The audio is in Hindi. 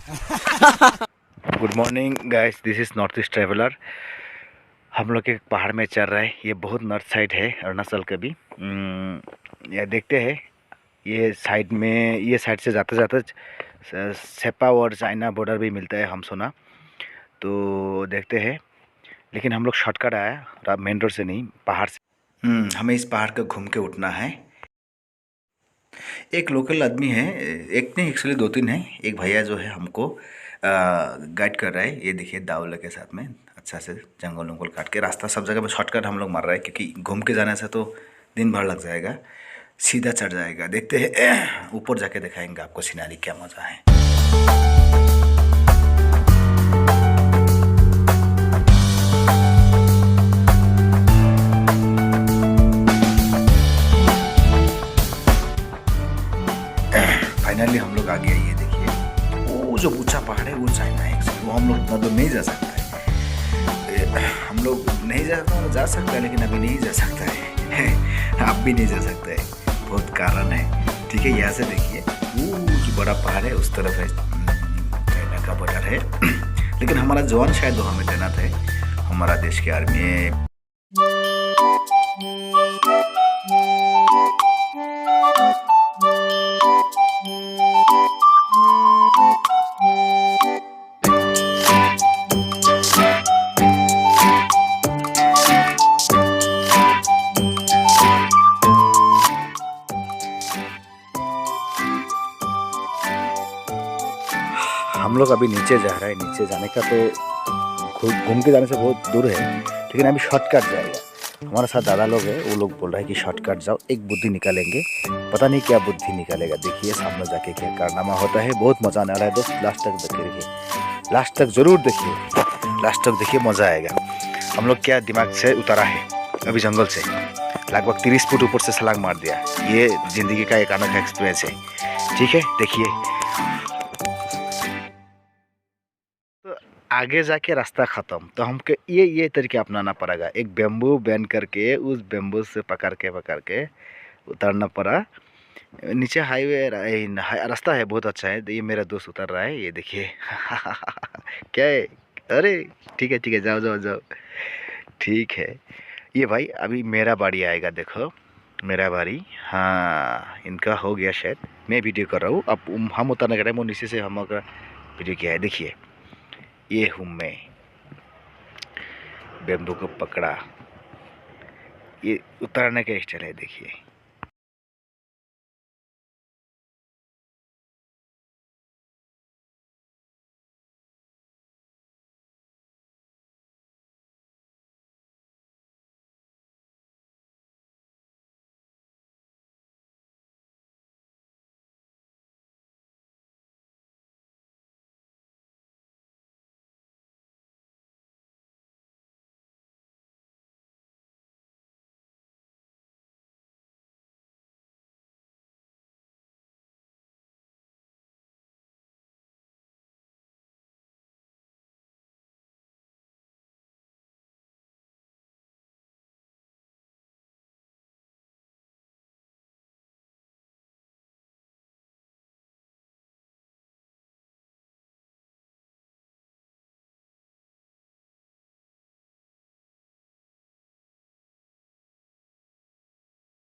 Good morning guys, this is north east traveller. हम लोग एक पहाड़ में चल रहा है। ये बहुत नॉर्थ साइड है अरुणाचल के भी। ये देखते हैं। ये साइड में, ये साइड से जाते जाते सेपा और चाइना बॉर्डर भी मिलता है, हम सुना। तो देखते हैं। लेकिन हम लोग शॉर्टकट आया, मेन रोड से नहीं, पहाड़ से। हमें इस पहाड़ को घूम के उठना है। एक लोकल आदमी है, एक नहीं एक्चुअली दो तीन है। एक भैया जो है हमको गाइड कर रहा है। ये देखिए दावले के साथ में अच्छा से जंगल वंगल काट के रास्ता सब जगह पे शॉर्टकट हम लोग मार रहे हैं, क्योंकि घूम के जाने से तो दिन भर लग जाएगा, सीधा चढ़ जाएगा। देखते हैं, ऊपर जाके दिखाएंगे आपको सीनारी, क्या मज़ा है। फाइनली हम लोग आ गए। ये देखिए, वो जो ऊंचा पहाड़ है वो चाइना है एक्चुअली। वो हम लोग मतलब नहीं जा सकता है। हम लोग नहीं जा सकता है, लेकिन अभी नहीं जा सकता है। आप भी नहीं जा सकते हैं, बहुत कारण है। ठीक है, यहाँ से देखिए वो जो बड़ा पहाड़ है उस तरफ है चाइना का बॉर्डर है। लेकिन हमारा जवान शायद वो हमें तैनात है, हमारा देश की आर्मी है। हम लोग अभी नीचे जा रहे हैं। नीचे जाने का तो घूम के जाने से बहुत दूर है, लेकिन अभी शॉर्टकट जाएगा। हमारे साथ दादा लोग हैं, वो लोग बोल रहे हैं कि शॉर्टकट जाओ, एक बुद्धि निकालेंगे। पता नहीं क्या बुद्धि निकालेगा। देखिए सामने जाके क्या कारनामा होता है। बहुत मज़ा आने वाला है दोस्त, लास्ट तक देखिए, लास्ट तक ज़रूर देखिए, लास्ट तक देखिए, मज़ा आएगा। हम लोग क्या दिमाग से उतारा है अभी जंगल से, लगभग 30 फुट ऊपर से छलांग मार दिया। ये ज़िंदगी का एक अनोखा एक्सपीरियंस है। ठीक है, देखिए आगे जाके रास्ता ख़त्म, तो हमको ये तरीका अपनाना पड़ेगा। एक बेम्बू बैन करके उस बेम्बू से पकड़ के उतरना पड़ा। नीचे हाईवे रास्ता है, बहुत अच्छा है। ये मेरा दोस्त उतर रहा है, ये देखिए। क्या है? अरे ठीक है, जाओ जाओ जाओ। ठीक है, ये भाई अभी मेरा बारी आएगा। देखो मेरा बारी। हाँ, इनका हो गया शायद। मैं वीडियो कर रहा हूँ। अब हम उतरने का टाइम, वो नीचे से हम वीडियो किया है। देखिए ये हूँ मैं, बेम्बू को पकड़ा। ये उतारने का स्टाइल है, देखिए।